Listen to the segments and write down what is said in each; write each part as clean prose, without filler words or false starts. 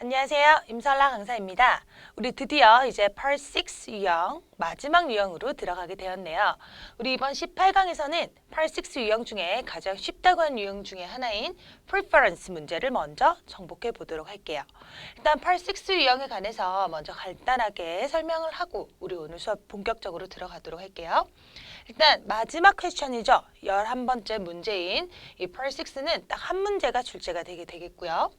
안녕하세요. 임설라 강사입니다. 우리 드디어 이제 Part 6 유형, 마지막 유형으로 들어가게 되었네요. 우리 이번 18강에서는 Part 6 유형 중에 가장 쉽다고 한 유형 중에 하나인 Preference 문제를 먼저 정복해 보도록 할게요. 일단 Part 6 유형에 관해서 먼저 간단하게 설명을 하고 우리 오늘 수업 본격적으로 들어가도록 할게요. 일단 마지막 퀘스천이죠. 11번째 문제인 이 Part 6는 딱 한 문제가 출제가 되겠고요.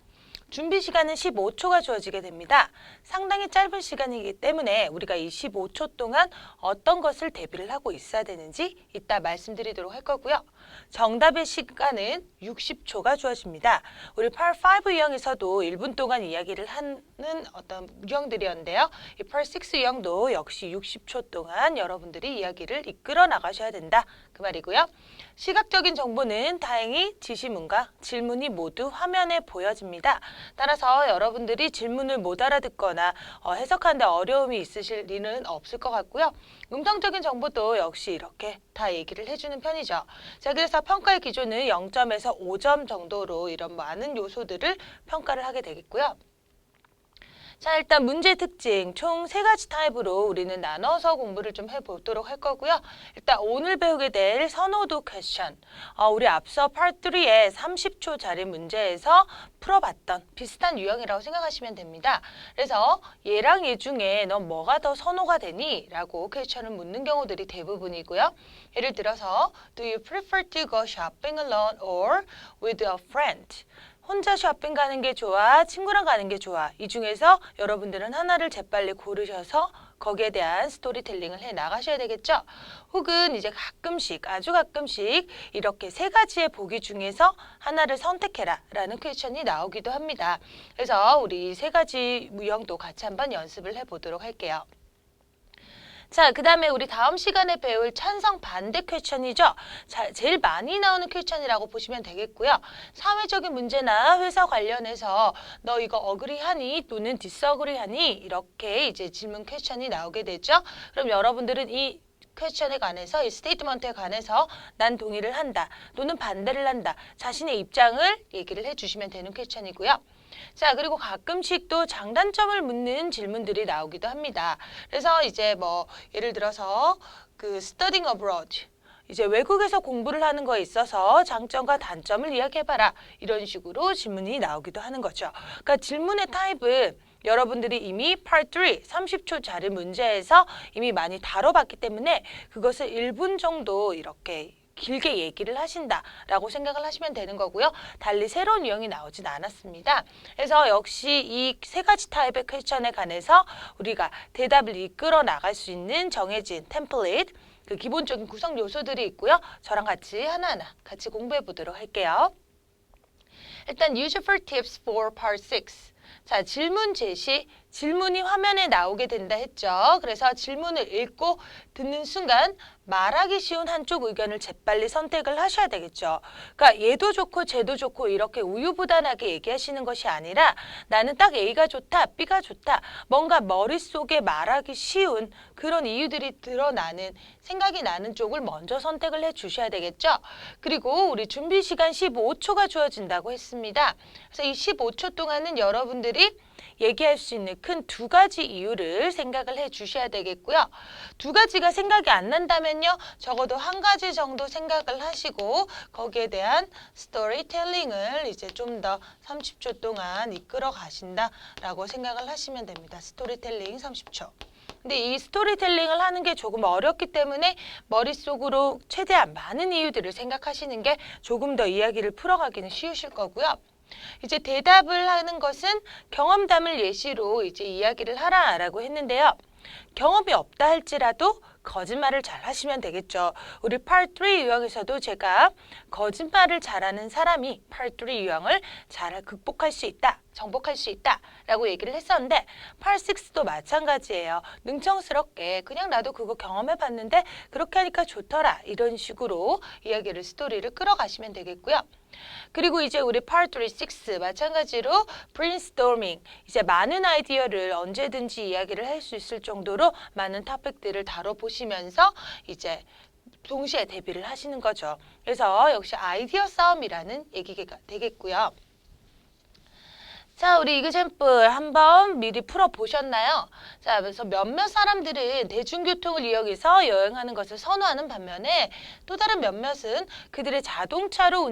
준비 시간은 15초가 주어지게 됩니다. 상당히 짧은 시간이기 때문에 우리가 이 15초 동안 어떤 것을 대비를 하고 있어야 되는지 이따 말씀드리도록 할 거고요. 정답의 시간은 60초가 주어집니다. 우리 Part 5 유형에서도 1분 동안 이야기를 하는 어떤 유형들이었는데요. 이 Part 6 유형도 역시 60초 동안 여러분들이 이야기를 이끌어 나가셔야 된다. 그 말이고요. 시각적인 정보는 다행히 지시문과 질문이 모두 화면에 보여집니다. 따라서 여러분들이 질문을 못 알아듣거나 해석하는데 어려움이 있으실 리는 없을 것 같고요. 음성적인 정보도 역시 이렇게 다 얘기를 해주는 편이죠. 자, 그래서 평가의 기준은 0점에서 5점 정도로 이런 많은 요소들을 평가를 하게 되겠고요. 자, 일단 문제 특징 총 3가지 타입으로 우리는 나눠서 공부를 좀 해보도록 할 거고요. 일단 오늘 배우게 될 선호도 퀘스천. 우리 앞서 Part 3의 30초짜리 문제에서 풀어봤던 비슷한 유형이라고 생각하시면 됩니다. 그래서 얘랑 얘 중에 넌 뭐가 더 선호가 되니? 라고 퀘스천을 묻는 경우들이 대부분이고요. 예를 들어서 Do you prefer to go shopping alone or with a friend? 혼자 쇼핑 가는 게 좋아? 친구랑 가는 게 좋아? 이 중에서 여러분들은 하나를 재빨리 고르셔서 거기에 대한 스토리텔링을 해 나가셔야 되겠죠? 혹은 이제 가끔씩, 아주 가끔씩 이렇게 3가지의 보기 중에서 하나를 선택해라 라는 퀘스천이 나오기도 합니다. 그래서 우리 3가지 유형도 같이 한번 연습을 해보도록 할게요. 자, 그 다음에 우리 다음 시간에 배울 찬성 반대 퀘스천이죠. 제일 많이 나오는 퀘스천이라고 보시면 되겠고요. 사회적인 문제나 회사 관련해서 너 이거 어그리하니 또는 디스어그리하니 이렇게 이제 질문 퀘스천이 나오게 되죠. 그럼 여러분들은 이 퀘스천에 관해서 이 스테이트먼트에 관해서 난 동의를 한다 또는 반대를 한다 자신의 입장을 얘기를 해주시면 되는 퀘스천이고요. 자, 그리고 가끔씩 또 장단점을 묻는 질문들이 나오기도 합니다. 그래서 이제 뭐 예를 들어서 그 studying abroad 이제 외국에서 공부를 하는 거에 있어서 장점과 단점을 이야기해봐라 이런 식으로 질문이 나오기도 하는 거죠. 그러니까 질문의 타입은 여러분들이 이미 Part 3, 30초짜리 문제에서 이미 많이 다뤄봤기 때문에 그것을 1분 정도 이렇게 길게 얘기를 하신다라고 생각을 하시면 되는 거고요. 달리 새로운 유형이 나오진 않았습니다. 그래서 역시 이 3가지 타입의 퀘스천에 관해서 우리가 대답을 이끌어 나갈 수 있는 정해진 템플릿, 그 기본적인 구성 요소들이 있고요. 저랑 같이 하나하나 같이 공부해 보도록 할게요. 일단 Useful Tips for Part 6. 자, 질문 제시. 질문이 화면에 나오게 된다 했죠. 그래서 질문을 읽고 듣는 순간 말하기 쉬운 한쪽 의견을 재빨리 선택을 하셔야 되겠죠. 그러니까 얘도 좋고 쟤도 좋고 이렇게 우유부단하게 얘기하시는 것이 아니라 나는 딱 A가 좋다, B가 좋다. 뭔가 머릿속에 말하기 쉬운 그런 이유들이 드러나는 생각이 나는 쪽을 먼저 선택을 해 주셔야 되겠죠. 그리고 우리 준비 시간 15초가 주어진다고 했습니다. 그래서 이 15초 동안은 여러분들이 얘기할 수 있는 큰 2가지 이유를 생각을 해 주셔야 되겠고요. 2가지가 생각이 안 난다면요. 적어도 1가지 정도 생각을 하시고 거기에 대한 스토리텔링을 이제 좀 더 30초 동안 이끌어 가신다라고 생각을 하시면 됩니다. 스토리텔링 30초. 근데 이 스토리텔링을 하는 게 조금 어렵기 때문에 머릿속으로 최대한 많은 이유들을 생각하시는 게 조금 더 이야기를 풀어가기는 쉬우실 거고요. 이제 대답을 하는 것은 경험담을 예시로 이제 이야기를 하라라고 했는데요. 경험이 없다 할지라도 거짓말을 잘 하시면 되겠죠. 우리 Part 3 유형에서도 제가 거짓말을 잘하는 사람이 Part 3 유형을 잘 극복할 수 있다, 정복할 수 있다 라고 얘기를 했었는데 Part 6도 마찬가지예요. 능청스럽게 그냥 나도 그거 경험해봤는데 그렇게 하니까 좋더라 이런 식으로 이야기를 스토리를 끌어가시면 되겠고요. 그리고 이제 우리 Part 3, 6 마찬가지로 brainstorming 이제 많은 아이디어를 언제든지 이야기를 할 수 있을 정도로 많은 토픽들을 다뤄보시면서 이제 동시에 대비를 하시는 거죠. 그래서 역시 아이디어 싸움이라는 얘기가 되겠고요. 자, 우리 이그잼플 한번 미리 풀어보셨나요? 자, 그래서 몇몇 사람들은 대중교통을 이용해서 여행하는 것을 선호하는 반면에 또 다른 몇몇은 그들의 자동차로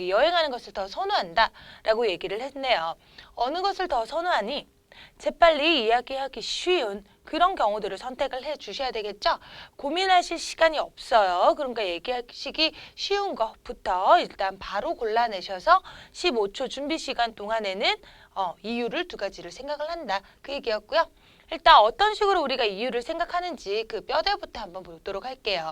여행하는 것을 더 선호한다 라고 얘기를 했네요. 어느 것을 더 선호하니? 재빨리 이야기하기 쉬운 그런 경우들을 선택을 해 주셔야 되겠죠? 고민하실 시간이 없어요. 그러니까 얘기하시기 쉬운 것부터 일단 바로 골라내셔서 15초 준비 시간 동안에는 이유를 두 가지를 생각을 한다. 그 얘기였고요. 일단 어떤 식으로 우리가 이유를 생각하는지 그 뼈대부터 한번 보도록 할게요.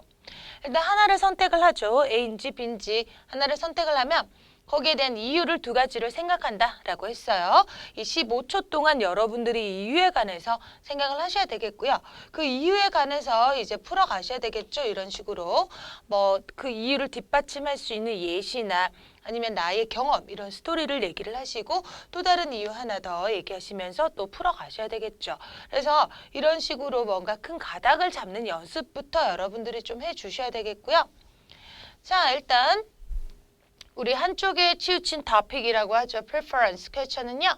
일단 하나를 선택을 하죠. A인지 B인지 하나를 선택을 하면 거기에 대한 이유를 두 가지를 생각한다라고 했어요. 이 15초 동안 여러분들이 이유에 관해서 생각을 하셔야 되겠고요. 그 이유에 관해서 이제 풀어가셔야 되겠죠. 이런 식으로 뭐 그 이유를 뒷받침할 수 있는 예시나 아니면 나의 경험 이런 스토리를 얘기를 하시고 또 다른 이유 하나 더 얘기하시면서 또 풀어가셔야 되겠죠. 그래서 이런 식으로 뭔가 큰 가닥을 잡는 연습부터 여러분들이 좀 해주셔야 되겠고요. 자, 일단 우리 한쪽에 치우친 to픽이라고 하죠. preference 퀘스천은요.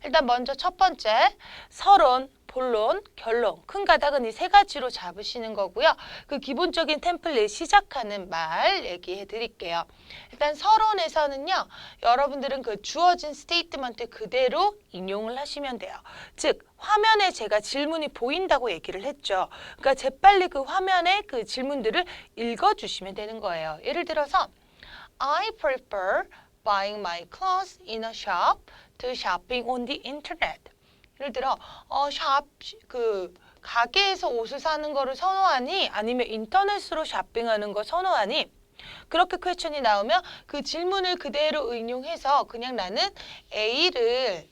일단 먼저 첫 번째 서론, 본론, 결론. 큰 가닥은 이 세 가지로 잡으시는 거고요. 그 기본적인 템플릿 시작하는 말 얘기해 드릴게요. 일단 서론에서는요. 여러분들은 그 주어진 스테이트먼트 그대로 인용을 하시면 돼요. 즉 화면에 제가 질문이 보인다고 얘기를 했죠. 그러니까 재빨리 그 화면에 그 질문들을 읽어주시면 되는 거예요. 예를 들어서 I prefer buying my clothes in a shop to shopping on the internet. 예를 들어, 가게에서 옷을 사는 거를 선호하니? 아니면 인터넷으로 쇼핑하는 거 선호하니? 그렇게 퀘스천이 나오면 그 질문을 그대로 응용해서 그냥 나는 A를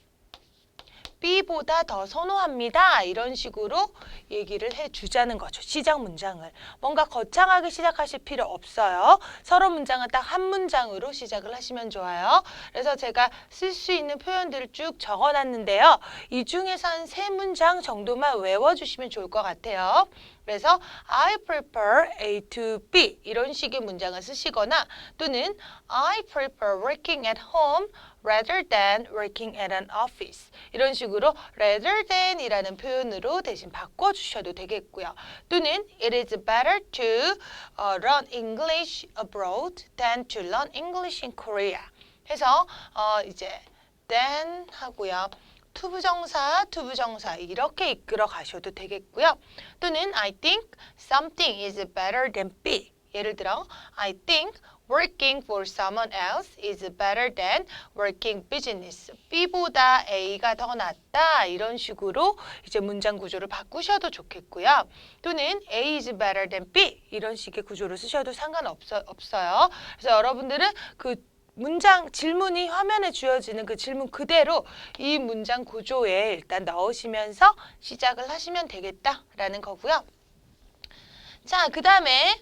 B보다 더 선호합니다. 이런 식으로 얘기를 해주자는 거죠. 시작 문장을. 뭔가 거창하게 시작하실 필요 없어요. 서로 문장은 딱 한 문장으로 시작을 하시면 좋아요. 그래서 제가 쓸 수 있는 표현들을 쭉 적어놨는데요. 이 중에서 한 3문장 정도만 외워주시면 좋을 것 같아요. 그래서 I prefer A to B 이런 식의 문장을 쓰시거나 또는 I prefer working at home rather than working at an office 이런 식으로 rather than 이라는 표현으로 대신 바꿔주셔도 되겠고요. 또는 it is better to learn English abroad than to learn English in Korea 해서 이제 than 하고요. 투부정사 이렇게 이끌어 가셔도 되겠고요. 또는 I think something is better than B. 예를 들어 I think working for someone else is better than working business. B보다 A가 더 낫다. 이런 식으로 이제 문장 구조를 바꾸셔도 좋겠고요. 또는 A is better than B. 이런 식의 구조를 쓰셔도 상관없어요. 그래서 여러분들은 그 문장, 질문이 화면에 주어지는 그 질문 그대로 이 문장 구조에 일단 넣으시면서 시작을 하시면 되겠다라는 거고요. 자, 그 다음에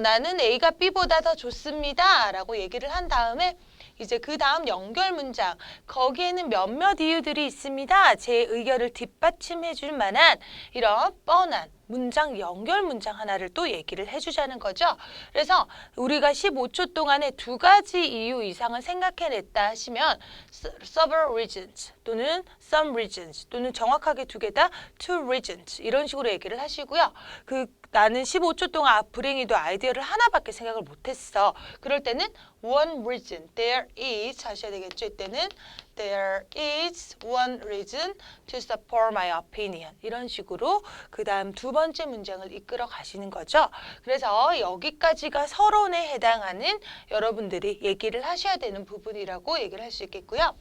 나는 A가 B보다 더 좋습니다 라고 얘기를 한 다음에 이제 그 다음 연결 문장 거기에는 몇몇 이유들이 있습니다. 제 의견을 뒷받침해 줄 만한 이런 뻔한 문장 연결 문장 하나를 또 얘기를 해주자는 거죠. 그래서 우리가 15초 동안에 2가지 이유 이상을 생각해냈다 하시면 several reasons 또는 some reasons 또는 정확하게 2개다 two reasons 이런 식으로 얘기를 하시고요. 나는 15초 동안 불행히도 아이디어를 하나밖에 생각을 못했어. 그럴 때는 one reason, there is 하셔야 되겠죠. 이때는 there is one reason to support my opinion. 이런 식으로 그 다음 2번째 문장을 이끌어 가시는 거죠. 그래서 여기까지가 서론에 해당하는 여러분들이 얘기를 하셔야 되는 부분이라고 얘기를 할 수 있겠고요.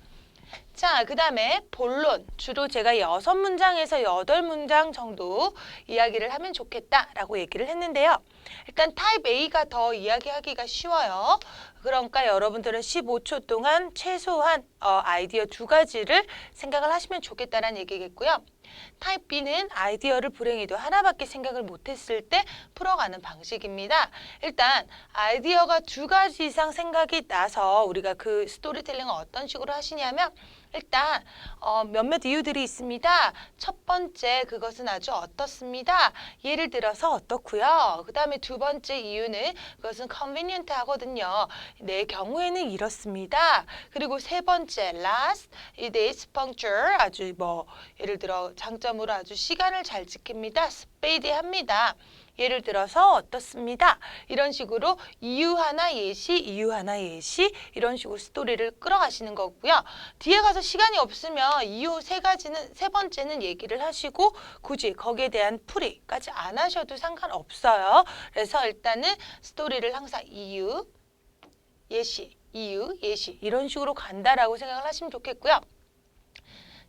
자, 그 다음에 본론. 주로 제가 6문장에서 8문장 정도 이야기를 하면 좋겠다라고 얘기를 했는데요. 일단 타입 A가 더 이야기하기가 쉬워요. 그러니까 여러분들은 15초 동안 최소한 아이디어 2가지를 생각을 하시면 좋겠다는 얘기겠고요. 타입 B는 아이디어를 불행히도 하나밖에 생각을 못했을 때 풀어가는 방식입니다. 일단 아이디어가 2가지 이상 생각이 나서 우리가 그 스토리텔링을 어떤 식으로 하시냐면 일단 몇몇 이유들이 있습니다. 첫 번째, 그것은 아주 어떻습니다. 예를 들어서 어떻고요. 그 다음에 두 번째 이유는 그것은 convenient 하거든요. 내 경우에는 이렇습니다. 그리고 세 번째, last, it is punctual. 아주 예를 들어 장점으로 아주 시간을 잘 지킵니다. speedy합니다. 예를 들어서 어떻습니다. 이런 식으로 이유 하나 예시, 이유 하나 예시 이런 식으로 스토리를 끌어가시는 거고요. 뒤에 가서 시간이 없으면 이유 세 번째는 얘기를 하시고 굳이 거기에 대한 풀이까지 안 하셔도 상관없어요. 그래서 일단은 스토리를 항상 이유, 예시, 이유, 예시 이런 식으로 간다라고 생각을 하시면 좋겠고요.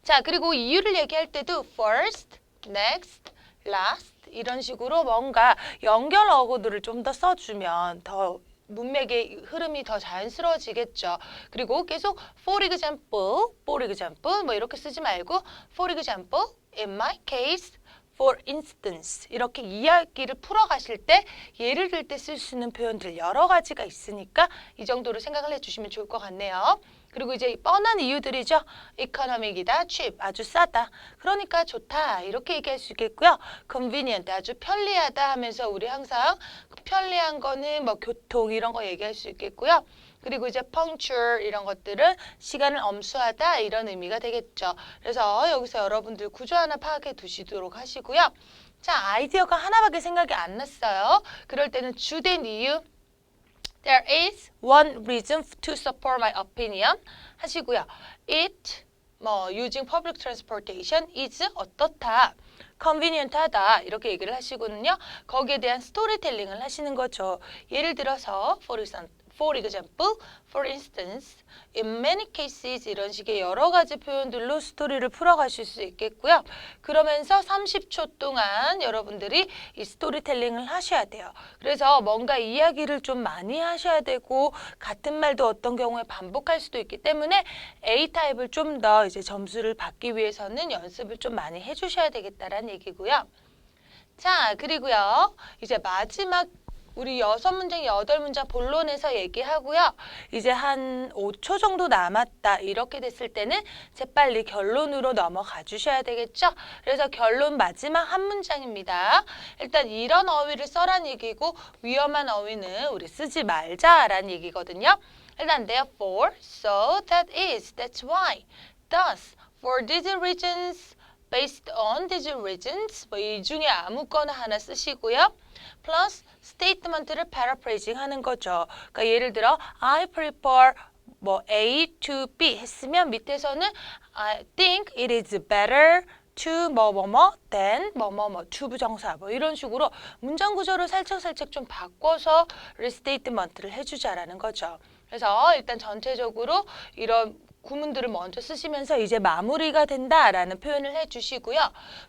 자, 그리고 이유를 얘기할 때도 first, next, last 이런 식으로 뭔가 연결 어구들을 좀 더 써주면 더 문맥의 흐름이 더 자연스러워지겠죠. 그리고 계속 for example 뭐 이렇게 쓰지 말고 for example, in my case, for instance 이렇게 이야기를 풀어가실 때 예를 들 때 쓸 수 있는 표현들 여러 가지가 있으니까 이 정도로 생각을 해주시면 좋을 것 같네요. 그리고 이제 뻔한 이유들이죠. economic이다, cheap, 아주 싸다. 그러니까 좋다. 이렇게 얘기할 수 있겠고요. convenient, 아주 편리하다 하면서 우리 항상 편리한 거는 뭐 교통 이런 거 얘기할 수 있겠고요. 그리고 이제 punctual 이런 것들은 시간을 엄수하다 이런 의미가 되겠죠. 그래서 여기서 여러분들 구조 하나 파악해 두시도록 하시고요. 자, 아이디어가 하나밖에 생각이 안 났어요. 그럴 때는 주된 이유 There is one reason to support my opinion 하시고요. It, using public transportation is 어떻다. convenient하다 이렇게 얘기를 하시거든요. 거기에 대한 스토리텔링을 하시는 거죠. 예를 들어서 for example, for instance, in many cases 이런 식의 여러 가지 표현들로 스토리를 풀어가실 수 있겠고요. 그러면서 30초 동안 여러분들이 이 스토리텔링을 하셔야 돼요. 그래서 뭔가 이야기를 좀 많이 하셔야 되고 같은 말도 어떤 경우에 반복할 수도 있기 때문에 A타입을 좀 더 이제 점수를 받기 위해서는 연습을 좀 많이 해주셔야 되겠다라는 얘기고요. 자, 그리고요. 이제 마지막 우리 6문장, 8문장 본론에서 얘기하고요. 이제 한 5초 정도 남았다. 이렇게 됐을 때는 재빨리 결론으로 넘어가 주셔야 되겠죠? 그래서 결론 마지막 한 문장입니다. 일단 이런 어휘를 써란 얘기고 위험한 어휘는 우리 쓰지 말자라는 얘기거든요. 일단 therefore, so, that is, that's why, thus, for these reasons, based on these reasons, 이 중에 아무거나 하나 쓰시고요. 플러스 스테이트먼트를 paraphrasing 하는 거죠. 그러니까 예를 들어 I prefer A to B 했으면 밑에서는 I think it is better to than to 부정사 이런 식으로 문장 구조를 살짝 좀 바꿔서 리스테이트먼트를 해주자라는 거죠. 그래서 일단 전체적으로 이런 구문들을 먼저 쓰시면서 이제 마무리가 된다라는 표현을 해주시고요.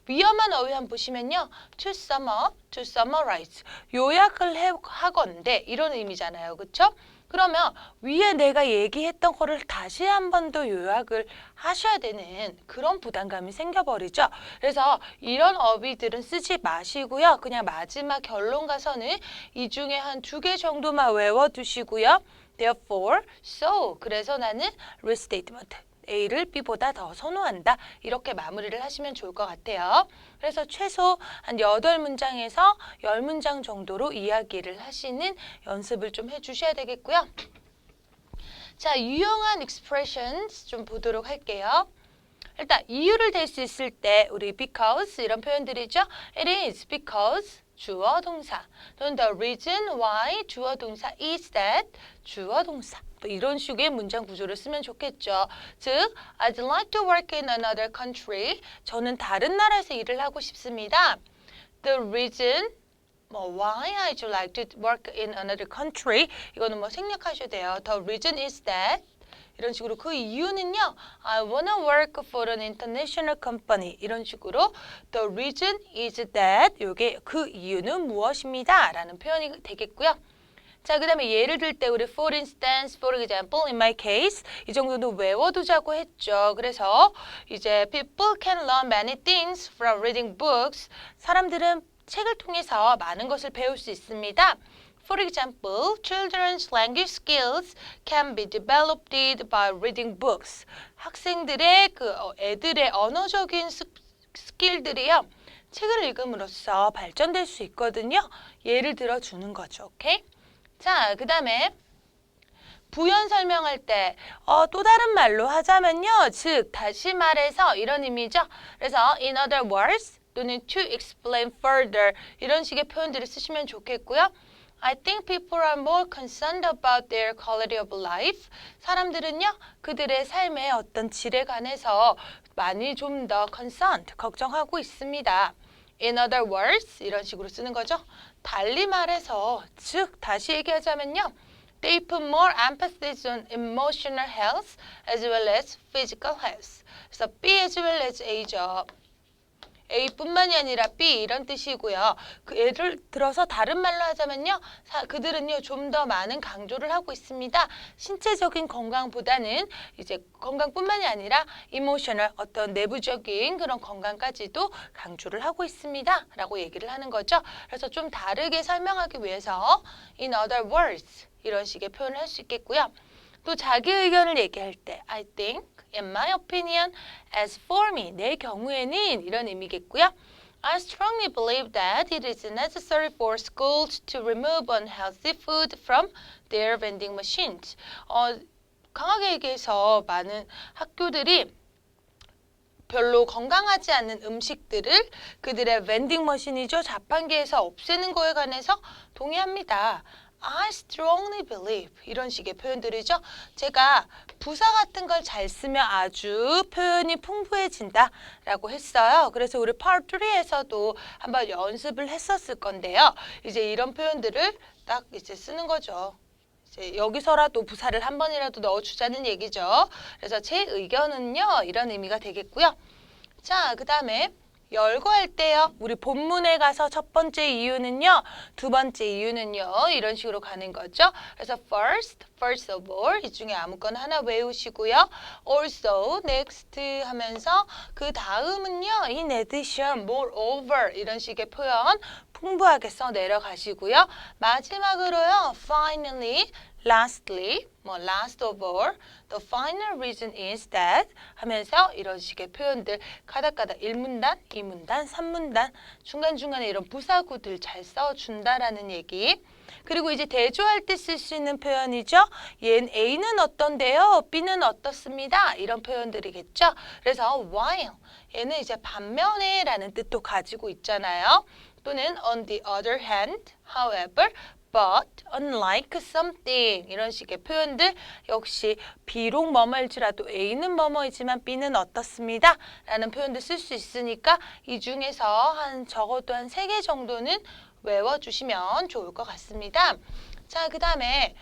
위험한 어휘 한번 보시면요. to sum up, to summarize. 요약을 하건대 이런 의미잖아요. 그렇죠? 그러면 위에 내가 얘기했던 거를 다시 한 번 더 요약을 하셔야 되는 그런 부담감이 생겨버리죠. 그래서 이런 어휘들은 쓰지 마시고요. 그냥 마지막 결론 가서는 이 중에 한 2개 정도만 외워두시고요. Therefore, so, 그래서 나는 restatement, A를 B보다 더 선호한다. 이렇게 마무리를 하시면 좋을 것 같아요. 그래서 최소 한 8문장에서 10문장 정도로 이야기를 하시는 연습을 좀 해주셔야 되겠고요. 자, 유용한 expressions 좀 보도록 할게요. 일단 이유를 댈 수 있을 때 우리 because 이런 표현들이죠. It is because 주어 동사 또는 the reason why 주어 동사 is that 주어 동사 이런 식의 문장 구조를 쓰면 좋겠죠. 즉, I'd like to work in another country. 저는 다른 나라에서 일을 하고 싶습니다. The reason why I'd like to work in another country 이거는 생략하셔도 돼요. The reason is that 이런 식으로 그 이유는요. I wanna work for an international company. 이런 식으로 the reason is that 요게 그 이유는 무엇입니다. 라는 표현이 되겠고요. 자, 그 다음에 예를 들 때 우리 for instance, for example, in my case 이 정도는 외워두자고 했죠. 그래서 이제 people can learn many things from reading books. 사람들은 책을 통해서 많은 것을 배울 수 있습니다. For example, children's language skills can be developed by reading books. 학생들의 애들의 언어적인 스킬들이요. 책을 읽음으로써 발전될 수 있거든요. 예를 들어 주는 거죠. 오케이? 자, 그 다음에 부연 설명할 때 또 다른 말로 하자면요. 즉, 다시 말해서 이런 의미죠. 그래서 in other words 또는 to explain further 이런 식의 표현들을 쓰시면 좋겠고요. I think people are more concerned about their quality of life. 사람들은요, 그들의 삶의 어떤 질에 관해서 많이 좀 더 concerned, 걱정하고 있습니다. In other words, 이런 식으로 쓰는 거죠. 달리 말해서, 즉, 다시 얘기하자면요. They put more emphasis on emotional health as well as physical health. 그래서 B as well as A죠. A뿐만이 아니라 B 이런 뜻이고요. 그 예를 들어서 다른 말로 하자면요. 그들은요 좀 더 많은 강조를 하고 있습니다. 신체적인 건강보다는 이제 건강뿐만이 아니라 이모셔널 어떤 내부적인 그런 건강까지도 강조를 하고 있습니다. 라고 얘기를 하는 거죠. 그래서 좀 다르게 설명하기 위해서 in other words 이런 식의 표현을 할 수 있겠고요. 또 자기 의견을 얘기할 때 I think, in my opinion, as for me, 내 경우에는 이런 의미겠고요. I strongly believe that it is necessary for schools to remove unhealthy food from their vending machines. 강하게 얘기해서 많은 학교들이 별로 건강하지 않은 음식들을 그들의 vending 머신이죠. 자판기에서 없애는 거에 관해서 동의합니다. I strongly believe 이런 식의 표현들이죠. 제가 부사 같은 걸 잘 쓰면 아주 표현이 풍부해진다 라고 했어요. 그래서 우리 Part 3에서도 한번 연습을 했었을 건데요. 이제 이런 표현들을 딱 이제 쓰는 거죠. 이제 여기서라도 부사를 한 번이라도 넣어주자는 얘기죠. 그래서 제 의견은요 이런 의미가 되겠고요. 자, 그 다음에 열거 할 때요. 우리 본문에 가서 첫 번째 이유는요. 두 번째 이유는요. 이런 식으로 가는 거죠. 그래서 first of all 이 중에 아무거나 하나 외우시고요. also, next 하면서 그 다음은요. in addition, moreover 이런 식의 표현 풍부하게 써 내려가시고요. 마지막으로요. finally, lastly, last of all, the final reason is that 하면서 이런 식의 표현들 가닥가닥 1문단, 2문단, 3문단 중간중간에 이런 부사구들 잘 써준다라는 얘기. 그리고 이제 대조할 때 쓸 수 있는 표현이죠. A는 어떤데요? B는 어떻습니다. 이런 표현들이겠죠. 그래서 while 얘는 이제 반면에 라는 뜻도 가지고 있잖아요. 또는 on the other hand, however, but, unlike something 이런 식의 표현들 역시 비록 뭐뭐일지라도 A는 뭐뭐이지만 B는 어떻습니다. 라는 표현도 쓸 수 있으니까 이 중에서 적어도 한 3개 정도는 외워주시면 좋을 것 같습니다. 자, 그 다음에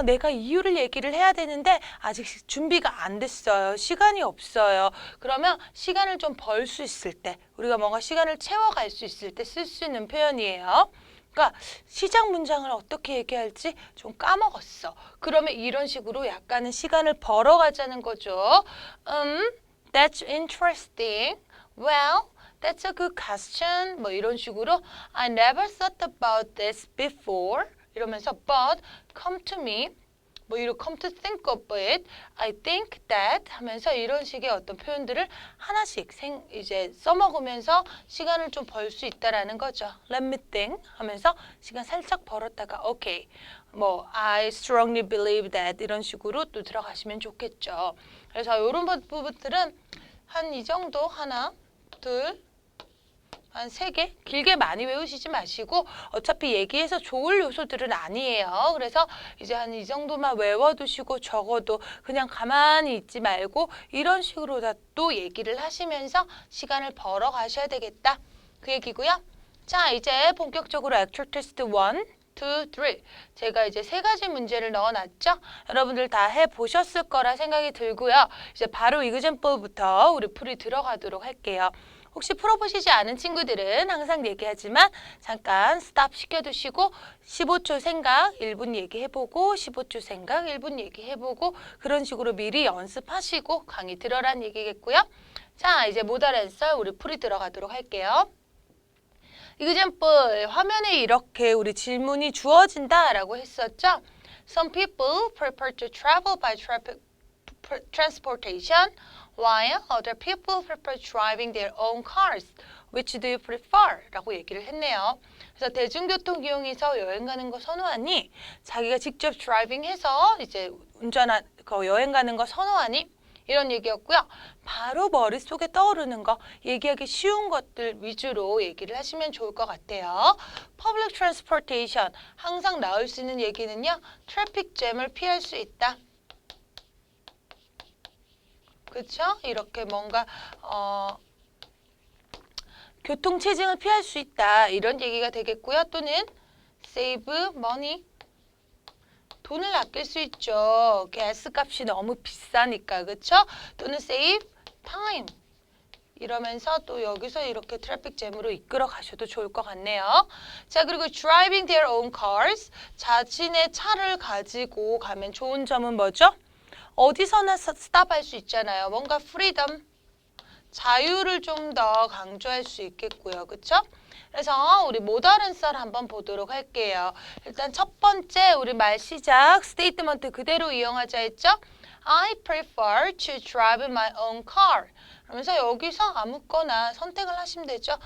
내가 이유를 얘기를 해야 되는데 아직 준비가 안 됐어요. 시간이 없어요. 그러면 시간을 좀 벌 수 있을 때 우리가 뭔가 시간을 채워갈 수 있을 때 쓸 수 있는 표현이에요. 그러니까 시작 문장을 어떻게 얘기할지 좀 까먹었어. 그러면 이런 식으로 약간은 시간을 벌어가자는 거죠. That's interesting. Well, that's a good question. 뭐 이런 식으로 I never thought about this before. 이러면서 but come to me. 뭐 이런 come to think of it, I think that 하면서 이런 식의 어떤 표현들을 하나씩 이제 써먹으면서 시간을 좀 벌 수 있다라는 거죠. Let me think 하면서 시간 살짝 벌었다가 okay, I strongly believe that 이런 식으로 또 들어가시면 좋겠죠. 그래서 이런 부분들은 한 이 정도 하나, 둘, 한 3개? 길게 많이 외우시지 마시고 어차피 얘기해서 좋을 요소들은 아니에요. 그래서 이제 한 이 정도만 외워두시고 적어도 그냥 가만히 있지 말고 이런 식으로 또 얘기를 하시면서 시간을 벌어 가셔야 되겠다. 그 얘기고요. 자, 이제 본격적으로 Actual Test 1, 2, 3 제가 이제 3가지 문제를 넣어놨죠. 여러분들 다 해보셨을 거라 생각이 들고요. 이제 바로 example부터 우리 풀이 들어가도록 할게요. 혹시 풀어보시지 않은 친구들은 항상 얘기하지만 잠깐 스탑 시켜두시고 15초 생각 1분 얘기해보고 15초 생각 1분 얘기해보고 그런 식으로 미리 연습하시고 강의 들어란 얘기겠고요. 자, 이제 모달 앤서 우리 풀이 들어가도록 할게요. example, 화면에 이렇게 우리 질문이 주어진다라고 했었죠. Some people prefer to travel by transportation, while other people prefer driving their own cars. Which do you prefer? 라고 얘기를 했네요. 그래서 대중교통 이용해서 여행 가는 거 선호하니? 자기가 직접 드라이빙해서 이제 여행 가는 거 선호하니? 이런 얘기였고요. 바로 머릿속에 떠오르는 거, 얘기하기 쉬운 것들 위주로 얘기를 하시면 좋을 것 같아요. Public transportation, 항상 나올 수 있는 얘기는요. 트래픽 잼을 피할 수 있다. 그렇죠? 이렇게 뭔가 교통체증을 피할 수 있다. 이런 얘기가 되겠고요. 또는 save money, 돈을 아낄 수 있죠. 가스 값이 너무 비싸니까. 그렇죠? 또는 save time. 이러면서 또 여기서 이렇게 트래픽 잼으로 이끌어 가셔도 좋을 것 같네요. 자, 그리고 driving their own cars. 자신의 차를 가지고 가면 좋은 점은 뭐죠? 어디서나 스탑할 수 있잖아요. 뭔가 freedom, 자유를 좀 더 강조할 수 있겠고요. 그렇죠? 그래서 우리 모더런 썰 한번 보도록 할게요. 일단 첫 번째 우리 말 시작 스테이트먼트 그대로 이용하자 했죠? I prefer to drive my own car. 그러면서 여기서 아무거나 선택을 하시면 되죠.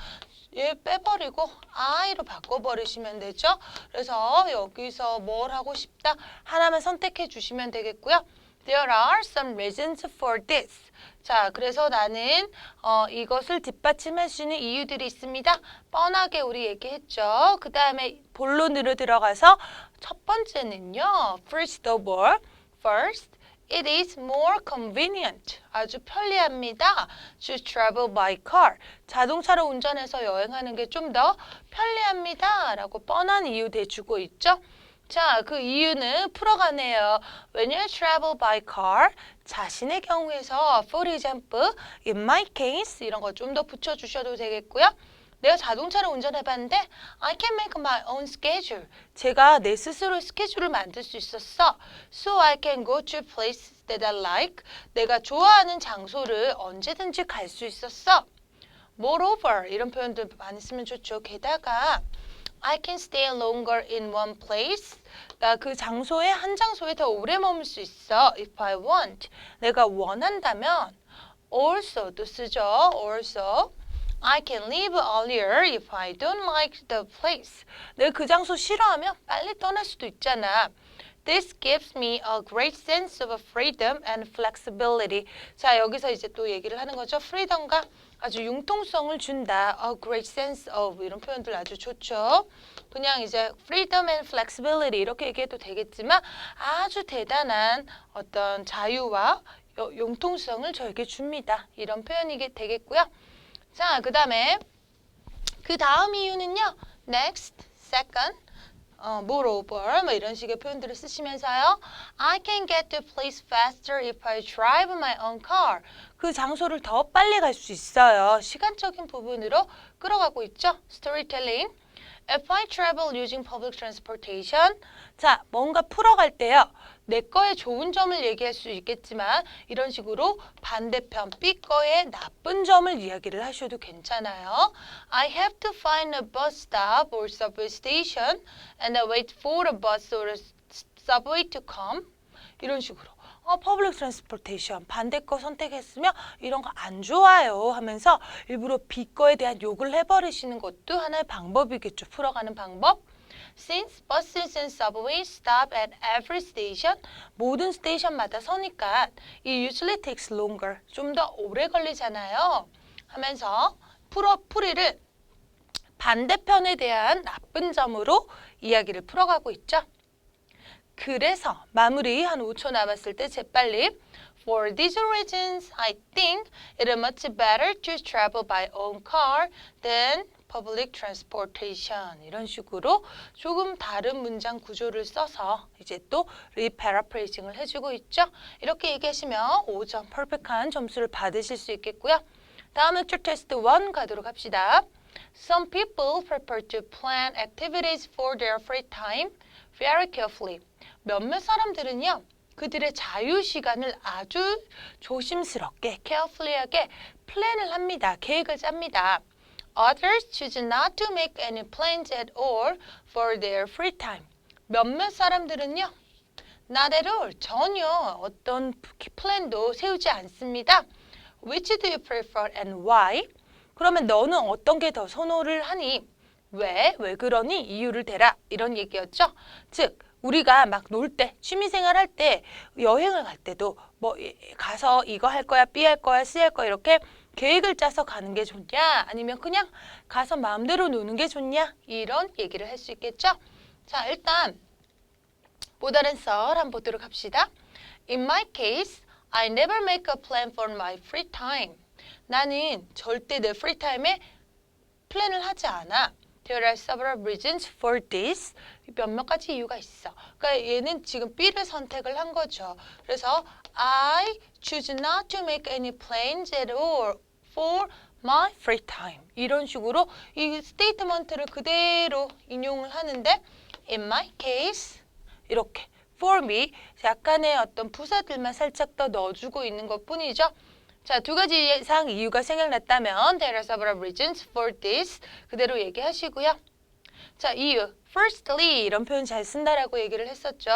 얘 빼버리고 I로 바꿔버리시면 되죠. 그래서 여기서 뭘 하고 싶다 하나만 선택해 주시면 되겠고요. There are some reasons for this. 자, 그래서 나는 이것을 뒷받침할 수 있는 이유들이 있습니다. 뻔하게 우리 얘기했죠. 그 다음에 본론으로 들어가서 첫 번째는요. First of all, first, it is more convenient. 아주 편리합니다. To travel by car. 자동차로 운전해서 여행하는 게 좀 더 편리합니다. 라고 뻔한 이유 대주고 있죠. 자, 그 이유는 풀어가네요. When you travel by car, 자신의 경우에서 for example, in my case 이런 거 좀 더 붙여주셔도 되겠고요. 내가 자동차를 운전해봤는데 I can make my own schedule. 제가 내 스스로 스케줄을 만들 수 있었어. So I can go to places that I like. 내가 좋아하는 장소를 언제든지 갈 수 있었어. Moreover, 이런 표현들 많이 쓰면 좋죠. 게다가 I can stay longer in one place. 나 그 장소에 한 장소에 더 오래 머물 수 있어. If I want. 내가 원한다면 also도 쓰죠. Also. I can leave earlier if I don't like the place. 내가 그 장소 싫어하면 빨리 떠날 수도 있잖아. This gives me a great sense of freedom and flexibility. 자, 여기서 이제 또 얘기를 하는 거죠. freedom과 아주 융통성을 준다. A great sense of 이런 표현들 아주 좋죠. 그냥 이제 freedom and flexibility 이렇게 얘기해도 되겠지만 아주 대단한 어떤 자유와 융통성을 저에게 줍니다. 이런 표현이 되겠고요. 자, 그 다음 이유는요. next, second, moreover 뭐 이런 식의 표현들을 쓰시면서요. I can get to place faster if I drive my own car. 그 장소를 더 빨리 갈 수 있어요. 시간적인 부분으로 끌어가고 있죠. storytelling. If I travel using public transportation. 자, 뭔가 풀어갈 때요. 내 거의 좋은 점을 얘기할 수 있겠지만 이런 식으로 반대편 B 거의 나쁜 점을 이야기를 하셔도 괜찮아요. I have to find a bus stop or subway station and wait for a bus or a subway to come. 이런 식으로. 퍼블릭 트랜스포테이션 반대 거 선택했으면 이런 거 안 좋아요 하면서 일부러 B 거에 대한 욕을 해버리시는 것도 하나의 방법이겠죠. 풀어가는 방법. Since buses and subways stop at every station, 모든 스테이션마다 서니까 it usually takes longer. 좀 더 오래 걸리잖아요. 하면서 풀이를 반대편에 대한 나쁜 점으로 이야기를 풀어가고 있죠. 그래서 마무리 한 5초 남았을 때 재빨리 For these reasons, I think it is much better to travel by own car than public transportation. 이런 식으로 조금 다른 문장 구조를 써서 이제 또 리패러프레이징을 해주고 있죠. 이렇게 얘기하시면 5점 퍼펙트한 점수를 받으실 수 있겠고요. 다음 lecture 테스트 1 가도록 합시다. Some people prefer to plan activities for their free time very carefully. 몇몇 사람들은요. 그들의 자유시간을 아주 조심스럽게, carefully하게 플랜을 합니다. 계획을 짭니다. Others choose not to make any plans at all for their free time. 몇몇 사람들은요. Not at all. 전혀 어떤 플랜도 세우지 않습니다. Which do you prefer and why? 그러면 너는 어떤 게 더 선호를 하니? 왜? 왜 그러니? 이유를 대라. 이런 얘기였죠. 즉 우리가 막 놀 때, 취미생활 할 때, 여행을 갈 때도 뭐 가서 이거 할 거야, B 할 거야, C 할 거야 이렇게 계획을 짜서 가는 게 좋냐? 아니면 그냥 가서 마음대로 노는 게 좋냐? 이런 얘기를 할 수 있겠죠? 자, 일단 모다른 썰 한번 보도록 합시다. In my case, I never make a plan for my free time. 나는 절대 내 free time에 플랜을 하지 않아. There are several reasons for this. 몇몇 가지 이유가 있어. 그러니까 얘는 지금 B를 선택을 한 거죠. 그래서 I choose not to make any plans at all for my free time. 이런 식으로 이 스테이트먼트를 그대로 인용을 하는데 In my case 이렇게 for me 약간의 어떤 부사들만 살짝 더 넣어주고 있는 것 뿐이죠. 자, 두 가지 이상 이유가 생각났다면 There are several reasons for this 그대로 얘기하시고요. 자, 이유 Firstly 이런 표현 잘 쓴다라고 얘기를 했었죠.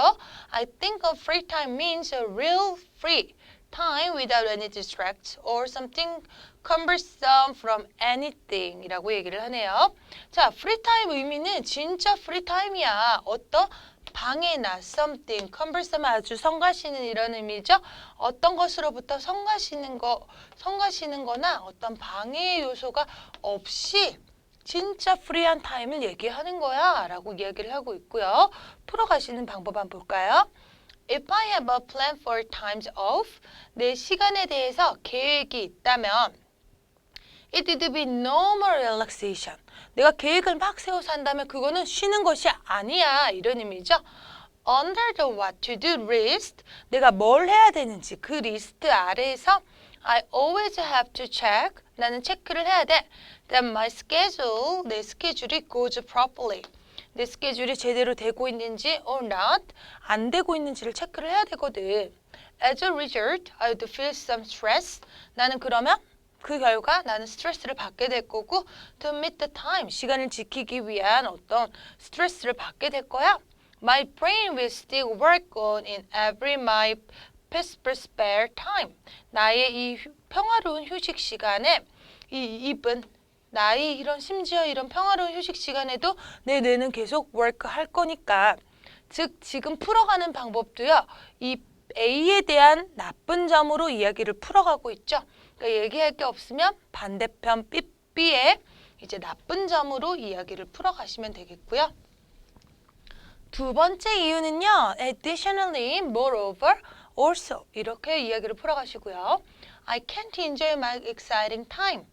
I think a free time means a real free time without any distract or something cumbersome from anything 이라고 얘기를 하네요. 자, free time 의미는 진짜 free time이야. 어떤 방해나 something, cumbersome 아주 성가시는 이런 의미죠. 어떤 것으로부터 성가시는 거나 어떤 방해 요소가 없이 진짜 프리한 타임을 얘기하는 거야 라고 이야기를 하고 있고요. 풀어가시는 방법 한번 볼까요? If I have a plan for times off, 내 시간에 대해서 계획이 있다면 It would be no more relaxation. 내가 계획을 막 세워서 한다면 그거는 쉬는 것이 아니야. 이런 의미죠. Under the what to do list, 내가 뭘 해야 되는지 그 리스트 아래에서 I always have to check. 나는 체크를 해야 돼. That my schedule, 내 스케줄이 goes properly. 내 스케줄이 제대로 되고 있는지 or not, 안 되고 있는지를 체크를 해야 되거든. As a result, I would feel some stress. 나는 그러면 그 결과 나는 스트레스를 받게 될 거고 to meet the time, 시간을 지키기 위한 어떤 스트레스를 받게 될 거야. My brain will still work on in every my peaceful spare time. 나의 이 평화로운 휴식 시간에 이 입은 나의 이런 심지어 이런 평화로운 휴식 시간에도 내 뇌는 계속 work 할 거니까 즉 지금 풀어가는 방법도요. 이 A에 대한 나쁜 점으로 이야기를 풀어가고 있죠. 그러니까 얘기할 게 없으면 반대편 B의 이제 나쁜 점으로 이야기를 풀어가시면 되겠고요. 두 번째 이유는요. Additionally, moreover, also 이렇게 이야기를 풀어가시고요. I can't enjoy my exciting time.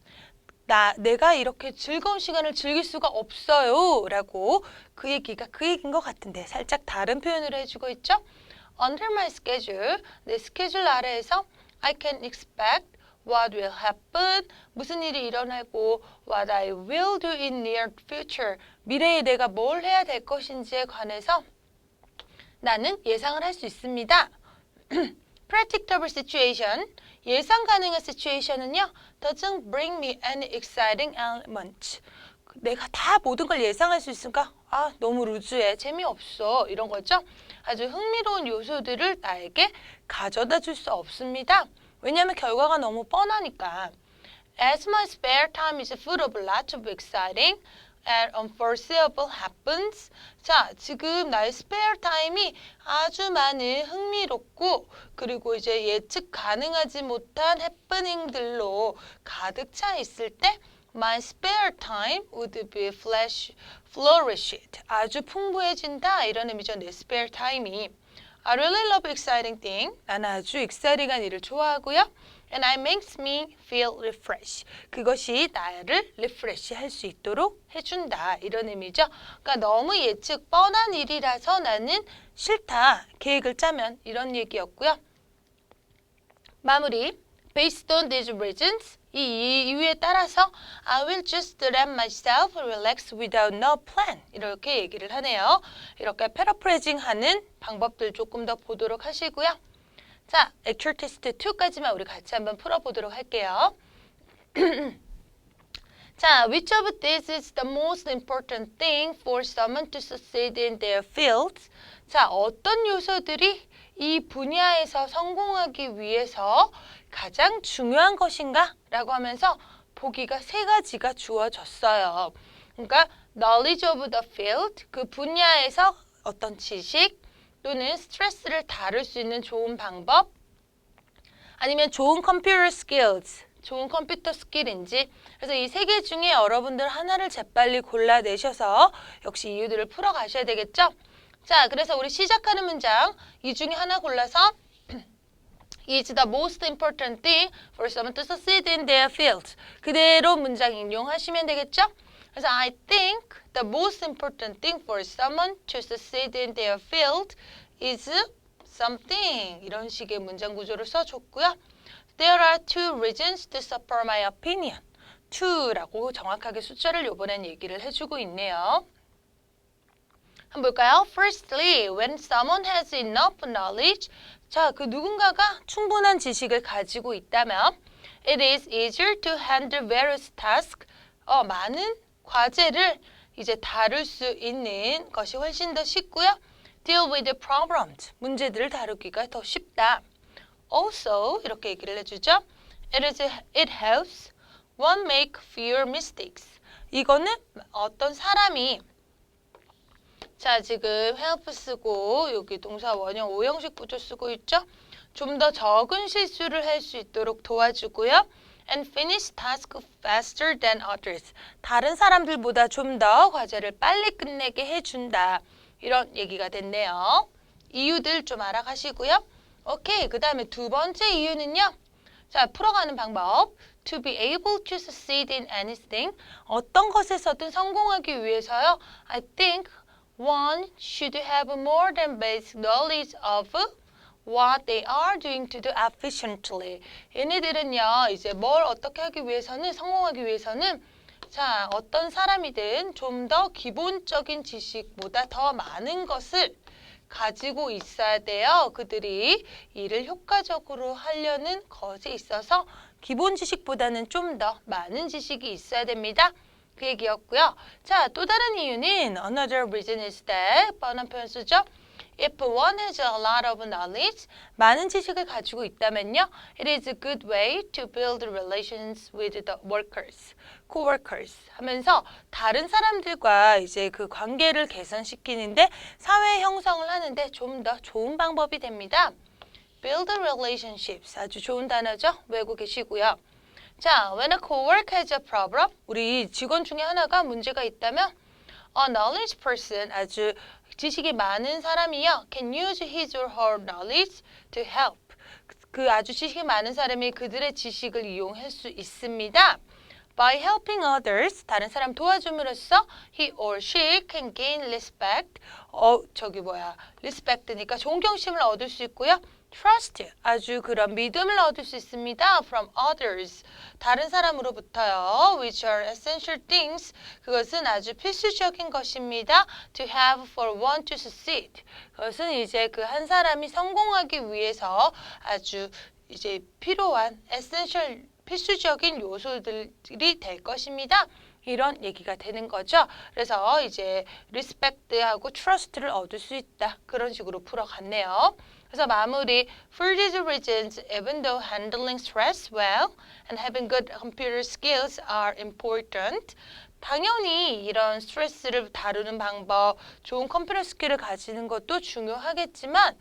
내가 이렇게 즐거운 시간을 즐길 수가 없어요 라고 그 얘기가 그 얘기인 것 같은데 살짝 다른 표현으로 해주고 있죠. Under my schedule, 내 스케줄 아래에서 I can expect what will happen, 무슨 일이 일어나고 what I will do in near future, 미래에 내가 뭘 해야 될 것인지에 관해서 나는 예상을 할 수 있습니다. Predictable situation, 예상 가능한 situation은요, doesn't bring me any exciting element. 내가 다 모든 걸 예상할 수 있으니까 너무 루즈해, 재미없어 이런 거죠. 아주 흥미로운 요소들을 나에게 가져다 줄 수 없습니다. 왜냐하면 결과가 너무 뻔하니까. As my spare time is full of lots of exciting and unforeseeable happens. 자, 지금 나의 spare time이 아주 많은 흥미롭고 그리고 이제 예측 가능하지 못한 해프닝들로 가득 차 있을 때 My spare time would be flourished. 아주 풍부해진다 이런 의미죠. 내 spare time이. I really love exciting thing. 나는 아주 exciting한 일을 좋아하고요. And it makes me feel refreshed. 그것이 나를 refresh 할 수 있도록 해준다. 이런 의미죠. 그러니까 너무 예측 뻔한 일이라서 나는 싫다. 계획을 짜면 이런 얘기였고요. 마무리. Based on these reasons, 이 이유에 따라서 I will just let myself relax without no plan. 이렇게 얘기를 하네요. 이렇게 패러프레이징하는 방법들 조금 더 보도록 하시고요. 자, 액츄얼 테스트 2까지만 우리 같이 한번 풀어보도록 할게요. 자, which of these is the most important thing for someone to succeed in their field? 자, 어떤 요소들이 이 분야에서 성공하기 위해서 가장 중요한 것인가? 라고 하면서 보기가 세 가지가 주어졌어요. 그러니까 knowledge of the field, 그 분야에서 어떤 지식 또는 스트레스를 다룰 수 있는 좋은 방법, 아니면 좋은 컴퓨터 skills, 좋은 컴퓨터 스킬인지. 그래서 이 세 개 중에 여러분들 하나를 재빨리 골라내셔서 역시 이유들을 풀어가셔야 되겠죠? 자, 그래서 우리 시작하는 문장 이 중에 하나 골라서 is the most important thing for someone to succeed in their field. 그대로 문장 인용하시면 되겠죠? 그래서 I think the most important thing for someone to succeed in their field is something. 이런 식의 문장 구조를 써줬고요. There are two reasons to support my opinion. two라고 정확하게 숫자를 이번엔 얘기를 해주고 있네요. 한번 볼까요? Firstly, when someone has enough knowledge, 자, 그 누군가가 충분한 지식을 가지고 있다면 it is easier to handle various tasks. 많은 과제를 이제 다룰 수 있는 것이 훨씬 더 쉽고요. Deal with the problems. 문제들을 다루기가 더 쉽다. Also, 이렇게 얘기를 해주죠. It helps one make fewer mistakes. 이거는 어떤 사람이 자, 지금 help 쓰고 여기 동사 원형 5형식 구조 쓰고 있죠? 좀 더 적은 실수를 할 수 있도록 도와주고요. And finish task faster than others. 다른 사람들보다 좀 더 과제를 빨리 끝내게 해준다. 이런 얘기가 됐네요. 이유들 좀 알아가시고요. 오케이, 그 다음에 두 번째 이유는요. 자, 풀어가는 방법. To be able to succeed in anything. 어떤 것에서든 성공하기 위해서요. I think one should have more than basic knowledge of what they are doing to do efficiently. 얘네들은요, 이제 뭘 어떻게 하기 위해서는, 성공하기 위해서는 자, 어떤 사람이든 좀 더 기본적인 지식보다 더 많은 것을 가지고 있어야 돼요. 그들이 일을 효과적으로 하려는 것에 있어서 기본 지식보다는 좀 더 많은 지식이 있어야 됩니다. 그 얘기였고요. 자, 또 다른 이유는 another reason is that 뻔한 표현 쓰죠. If one has a lot of knowledge, 많은 지식을 가지고 있다면요, it is a good way to build relations with the workers, coworkers 하면서 다른 사람들과 이제 그 관계를 개선시키는데 사회 형성을 하는데 좀 더 좋은 방법이 됩니다. Build relationships 아주 좋은 단어죠. 외우고 계시고요. 자, when a coworker has a problem, 우리 직원 중에 하나가 문제가 있다면 a knowledge person, 아주 지식이 많은 사람이요, can use his or her knowledge to help. 그 아주 지식이 많은 사람이 그들의 지식을 이용할 수 있습니다. By helping others, 다른 사람 도와줌으로써 he or she can gain respect. respect니까 존경심을 얻을 수 있고요. Trust, 아주 그런 믿음을 얻을 수 있습니다. From others, 다른 사람으로부터요. Which are essential things, 그것은 아주 필수적인 것입니다. To have for one to succeed, 그것은 이제 그 한 사람이 성공하기 위해서 아주 이제 필요한 essential, 필수적인 요소들이 될 것입니다. 이런 얘기가 되는 거죠. 그래서 이제 respect하고 trust를 얻을 수 있다. 그런 식으로 풀어갔네요. 그래서 마무리, for these reasons, even though handling stress well and having good computer skills are important, 당연히 이런 스트레스를 다루는 방법, 좋은 컴퓨터 스킬을 가지는 것도 중요하겠지만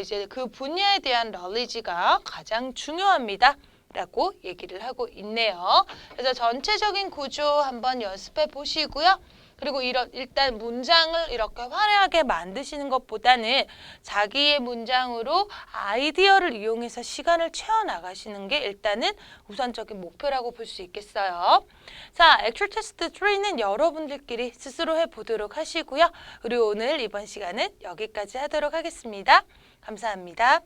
이제 그 분야에 대한 knowledge가 가장 중요합니다. 라고 얘기를 하고 있네요. 그래서 전체적인 구조 한번 연습해 보시고요. 그리고 일단 문장을 이렇게 화려하게 만드시는 것보다는 자기의 문장으로 아이디어를 이용해서 시간을 채워나가시는 게 일단은 우선적인 목표라고 볼 수 있겠어요. 자, 액츄얼 테스트 3는 여러분들끼리 스스로 해보도록 하시고요. 그리고 오늘 이번 시간은 여기까지 하도록 하겠습니다. 감사합니다.